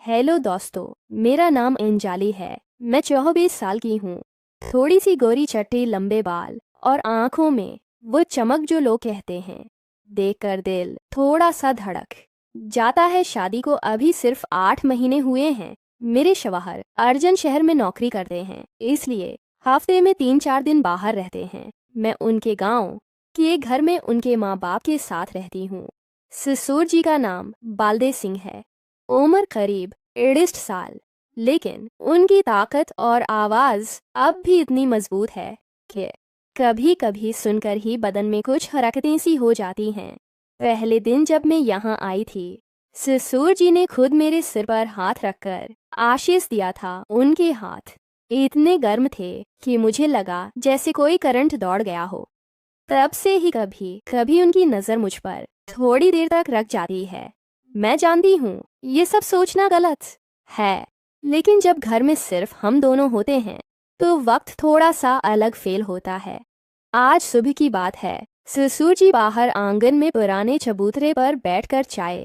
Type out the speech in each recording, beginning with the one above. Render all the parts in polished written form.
Hello दोस्तों, मेरा नाम अंजलि है। मैं 24 साल की हूँ। थोड़ी सी गोरी चट्टी, लंबे बाल और आंखों में वो चमक जो लोग कहते हैं, देखकर दिल थोड़ा सा धड़क जाता है। शादी को अभी सिर्फ 8 महीने हुए हैं। मेरे शौहर अर्जन शहर में नौकरी करते हैं, इसलिए हफ्ते में 3-4 दिन बाहर रहते हैं। मैं उनके गांव के एक घर में उनके माँ बाप के साथ रहती हूँ। ससुर जी का नाम बालदेव सिंह है। उम्र करीब 61 साल, लेकिन उनकी ताकत और आवाज अब भी इतनी मजबूत है कि कभी कभी सुनकर ही बदन में कुछ हरकतें सी हो जाती हैं। पहले दिन जब मैं यहाँ आई थी, ससुर जी ने खुद मेरे सिर पर हाथ रखकर आशीष दिया था। उनके हाथ इतने गर्म थे कि मुझे लगा जैसे कोई करंट दौड़ गया हो। तब से ही कभी कभी उनकी नजर मुझ पर थोड़ी देर तक रख जाती है। मैं जानती हूँ ये सब सोचना गलत है, लेकिन जब घर में सिर्फ हम दोनों होते हैं तो वक्त थोड़ा सा अलग फेल होता है। आज सुबह की बात है। ससुर जी बाहर आंगन में पुराने चबूतरे पर बैठकर चाय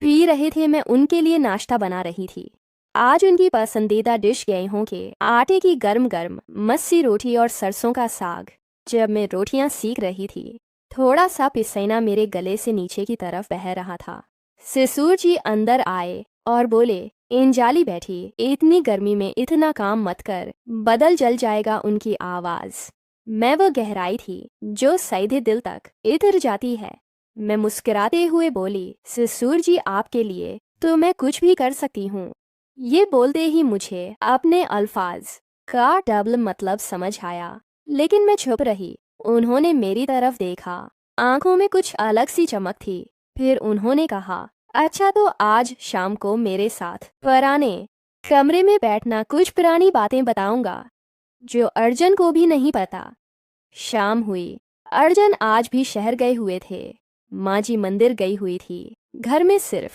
पी रहे थे। मैं उनके लिए नाश्ता बना रही थी। आज उनकी पसंदीदा डिश गेहूं के आटे की गर्म गर्म मस्सी रोटी और सरसों का साग। जब मैं रोटियां सीख रही थी, थोड़ा सा पसीना मेरे गले से नीचे की तरफ बह रहा था। ससुर जी अंदर आए और बोले, अंजलि बैठी, इतनी गर्मी में इतना काम मत कर, बदल जल जाएगा। उनकी आवाज मैं वो गहराई थी जो सीधे दिल तक इतर जाती है। मैं मुस्कुराते हुए बोली, ससुर जी आपके लिए तो मैं कुछ भी कर सकती हूँ। ये बोलते ही मुझे अपने अल्फाज का डबल मतलब समझ आया, लेकिन मैं चुप रही। उन्होंने मेरी तरफ देखा, आंखों में कुछ अलग सी चमक थी। फिर उन्होंने कहा, अच्छा तो आज शाम को मेरे साथ पुराने कमरे में बैठना, कुछ पुरानी बातें बताऊंगा जो अर्जन को भी नहीं पता। शाम हुई। अर्जन आज भी शहर गए हुए थे। माँ जी मंदिर गई हुई थी। घर में सिर्फ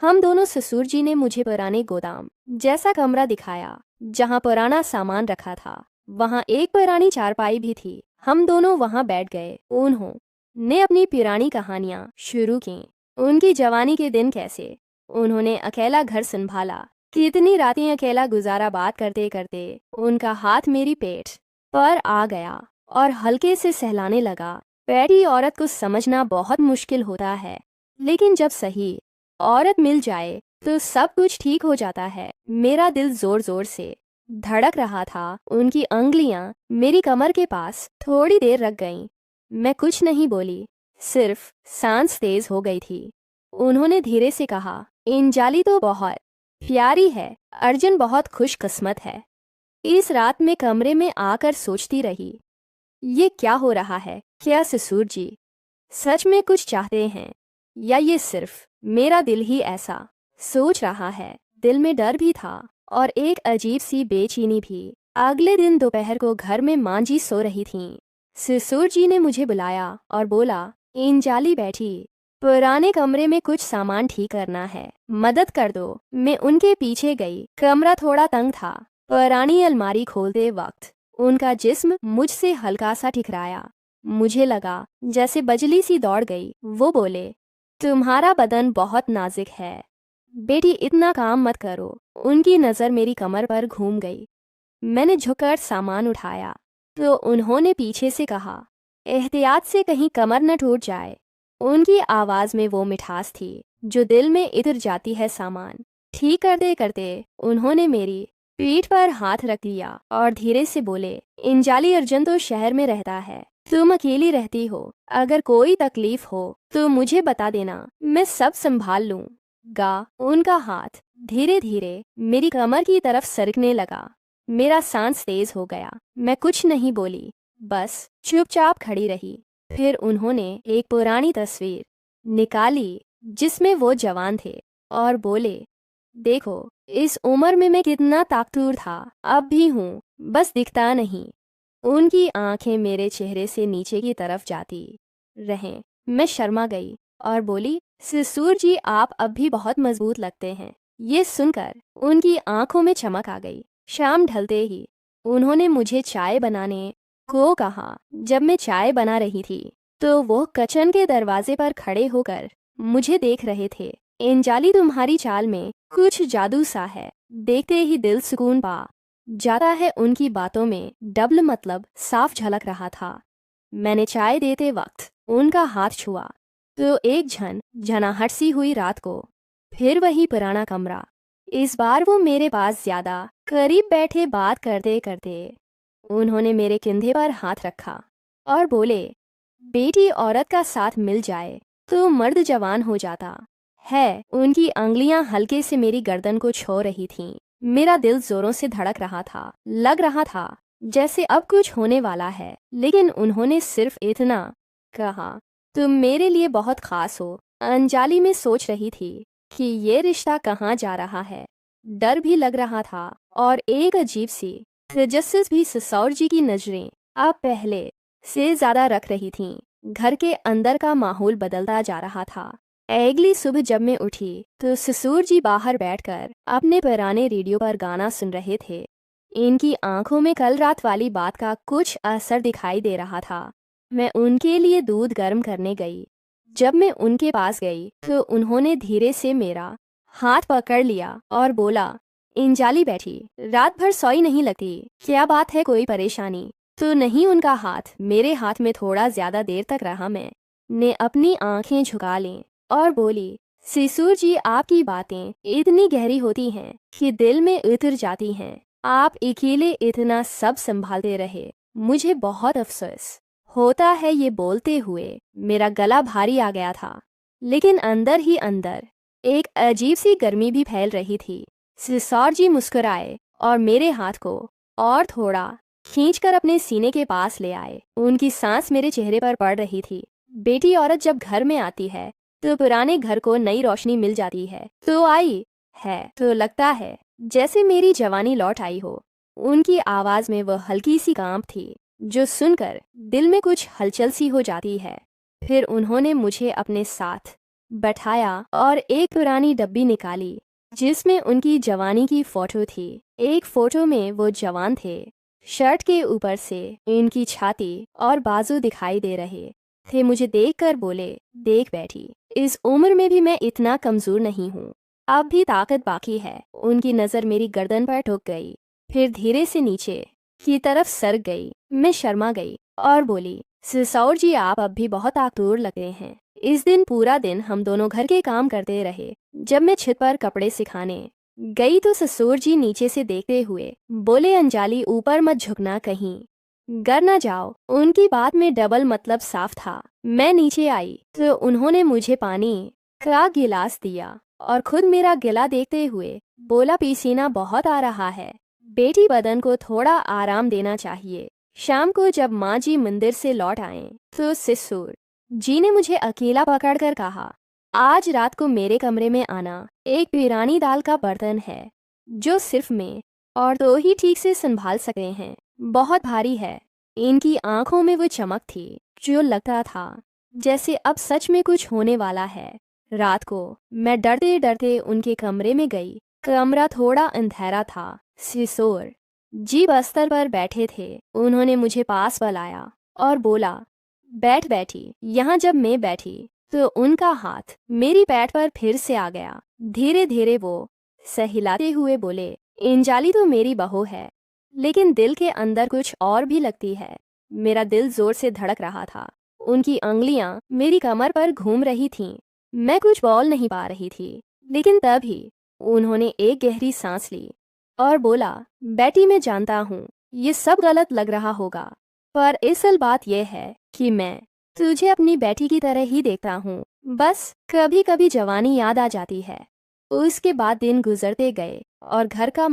हम दोनों। ससुर जी ने मुझे पुराने गोदाम जैसा कमरा दिखाया जहाँ पुराना सामान रखा था। वहाँ एक पुरानी चारपाई भी थी। हम दोनों वहाँ बैठ गए। उन्होंने अपनी पुरानी कहानियाँ शुरू की। उनकी जवानी के दिन कैसे उन्होंने अकेला घर संभाला, कितनी रातें अकेला गुजारा। बात करते करते उनका हाथ मेरी पेट पर आ गया और हल्के से सहलाने लगा। पैटी औरत को समझना बहुत मुश्किल होता है, लेकिन जब सही औरत मिल जाए तो सब कुछ ठीक हो जाता है। मेरा दिल जोर जोर से धड़क रहा था। उनकी अंगुलियां मेरी कमर के पास थोड़ी देर रख गईं। मैं कुछ नहीं बोली, सिर्फ सांस तेज हो गई थी। उन्होंने धीरे से कहा, अंजलि तो बहुत प्यारी है, अर्जुन बहुत खुशकिस्मत है। इस रात में कमरे में आकर सोचती रही, ये क्या हो रहा है? क्या ससुर जी सच में कुछ चाहते हैं, या ये सिर्फ मेरा दिल ही ऐसा सोच रहा है? दिल में डर भी था और एक अजीब सी बेचैनी भी। अगले दिन दोपहर को घर में माँ जी सो रही थीं। ससुर जी ने मुझे बुलाया और बोला, अंजलि बैठी, पुराने कमरे में कुछ सामान ठीक करना है, मदद कर दो। मैं उनके पीछे गई। कमरा थोड़ा तंग था। पुरानी अलमारी खोलते वक्त उनका जिस्म मुझसे हल्का सा ठिकराया। मुझे लगा जैसे बिजली सी दौड़ गई। वो बोले, तुम्हारा बदन बहुत नाजुक है बेटी, इतना काम मत करो। उनकी नज़र मेरी कमर पर घूम गई। मैंने झुककर सामान उठाया तो उन्होंने पीछे से कहा, एहतियात से, कहीं कमर न टूट जाए। उनकी आवाज़ में वो मिठास थी जो दिल में इतर जाती है। सामान ठीक करते करते उन्होंने मेरी पीठ पर हाथ रख लिया और धीरे से बोले, अंजलि, अर्जुन तो शहर में रहता है, तुम अकेली रहती हो। अगर कोई तकलीफ हो तो मुझे बता देना, मैं सब संभाल लूंगा। उनका हाथ धीरे धीरे मेरी कमर की तरफ सरकने लगा। मेरा सांस तेज हो गया। मैं कुछ नहीं बोली, बस चुपचाप खड़ी रही। फिर उन्होंने एक पुरानी तस्वीर निकाली जिसमें वो जवान थे और बोले, देखो, इस उम्र में मैं कितना ताकतवर था, अब भी हूँ, बस दिखता नहीं। उनकी आंखें मेरे चेहरे से नीचे की तरफ जाती रहें। मैं शर्मा गई और बोली, ससुर जी आप अब भी बहुत मजबूत लगते हैं। ये सुनकर उनकी आंखों में चमक आ गई। शाम ढलते ही उन्होंने मुझे चाय बनाने को कहा। जब मैं चाय बना रही थी तो वो किचन के दरवाजे पर खड़े होकर मुझे देख रहे थे। अंजलि, तुम्हारी चाल में कुछ जादू सा है। देखते ही दिल सुकून पा जाता है। उनकी बातों में डबल मतलब साफ झलक रहा था। मैंने चाय देते वक्त उनका हाथ छुआ तो एक झनाहट सी हुई रात को। फिर वही पुराना कमरा। इस बार वो मेरे पास ज्यादा करीब बैठे बात करते करते उन्होंने मेरे कंधे पर हाथ रखा और बोले, बेटी औरत का साथ मिल जाए तो मर्द जवान हो जाता है। उनकी अंगुलियां हल्के से मेरी गर्दन को छू रही थीं। मेरा दिल जोरों से धड़क रहा था। लग रहा था जैसे अब कुछ होने वाला है। लेकिन उन्होंने सिर्फ इतना कहा, तुम मेरे लिए बहुत खास हो। अंजलि में सोच रही थी कि ये रिश्ता कहाँ जा रहा है। डर भी लग रहा था और एक अजीब सी तजस्सुस भी। ससुर जी की नजरें अब पहले से ज्यादा रख रही थीं। घर के अंदर का माहौल बदलता जा रहा था। अगली सुबह जब मैं उठी तो ससुर जी बाहर बैठकर अपने पुराने रेडियो पर गाना सुन रहे थे। इनकी आंखों में कल रात वाली बात का कुछ असर दिखाई दे रहा था। मैं उनके लिए दूध गर्म करने गई। जब मैं उनके पास गई तो उन्होंने धीरे से मेरा हाथ पकड़ लिया और बोला, अंजलि बैठी, रात भर सोई नहीं लगती, क्या बात है, कोई परेशानी तो नहीं? उनका हाथ मेरे हाथ में थोड़ा ज्यादा देर तक रहा। मैं ने अपनी आंखें झुका लीं और बोली, ससुर जी, आपकी बातें इतनी गहरी होती हैं कि दिल में उतर जाती हैं। आप अकेले इतना सब संभालते रहे, मुझे बहुत अफसोस होता है। ये बोलते हुए मेरा गला भारी आ गया था, लेकिन अंदर ही अंदर एक अजीब सी गर्मी भी फैल रही थी। ससुर जी मुस्कुराए और मेरे हाथ को और थोड़ा खींचकर अपने सीने के पास ले आए। उनकी सांस मेरे चेहरे पर पड़ रही थी। बेटी औरत जब घर में आती है तो पुराने घर को नई रोशनी मिल जाती है। तो आई है तो लगता है जैसे मेरी जवानी लौट आई हो। उनकी आवाज में वह हल्की सी कांप थी जो सुनकर दिल में कुछ हलचल सी हो जाती है। फिर उन्होंने मुझे अपने साथ बैठाया और एक पुरानी डब्बी निकाली जिसमें उनकी जवानी की फोटो थी। एक फोटो में वो जवान थे। शर्ट के ऊपर से इनकी छाती और बाजू दिखाई दे रहे थे। मुझे देखकर बोले, देख बेटी, इस उम्र में भी मैं इतना कमजोर नहीं हूँ, अब भी ताकत बाकी है। उनकी नज़र मेरी गर्दन पर ठुक गई, फिर धीरे से नीचे की तरफ सरक गई। मैं शर्मा गई और बोली, ससुर जी, आप अब भी बहुत ताकतवर लगते हैं। इस दिन पूरा दिन हम दोनों घर के काम करते रहे। जब मैं छत पर कपड़े सिखाने गई तो ससुर जी नीचे से देखते हुए बोले, अंजलि, ऊपर मत झुकना, कहीं गर ना जाओ। उनकी बात में डबल मतलब साफ था। मैं नीचे आई तो उन्होंने मुझे पानी का गिलास दिया और खुद मेरा गिला देखते हुए बोला, पसीना बहुत आ रहा है बेटी, बदन को थोड़ा आराम देना चाहिए। शाम को जब माँ जी मंदिर से लौट आए तो ससुर जी ने मुझे अकेला पकड़कर कहा, आज रात को मेरे कमरे में आना। एक पुरानी दाल का बर्तन है जो सिर्फ मैं और तो ही ठीक से संभाल सकते हैं। बहुत भारी है। इनकी आंखों में वो चमक थी जो लगता था जैसे अब सच में कुछ होने वाला है। रात को मैं डरते डरते उनके कमरे में गई। कमरा थोड़ा अंधेरा था। ससुर जी बस्तर पर बैठे थे। उन्होंने मुझे पास बुलाया और बोला, बैठ बेटी। यहाँ जब मैं बैठी तो उनका हाथ मेरी पैर पर फिर से आ गया। धीरे धीरे वो सहलाते हुए बोले, अंजलि तो मेरी बहू है, लेकिन दिल के अंदर कुछ और भी लगती है। मेरा दिल जोर से धड़क रहा था। उनकी अंगुलियां मेरी कमर पर घूम रही थीं। मैं कुछ बोल नहीं पा रही थी, लेकिन तभी उन्होंने एक गहरी सांस ली और बोला, बेटी, मैं जानता हूँ ये सब गलत लग रहा होगा, पर असल बात यह है कि मैं तुझे अपनी बेटी की तरह ही देखता हूँ। बस कभी कभी जवानी याद आ जाती है। उसके बाद दिन गुजरते गए और घर का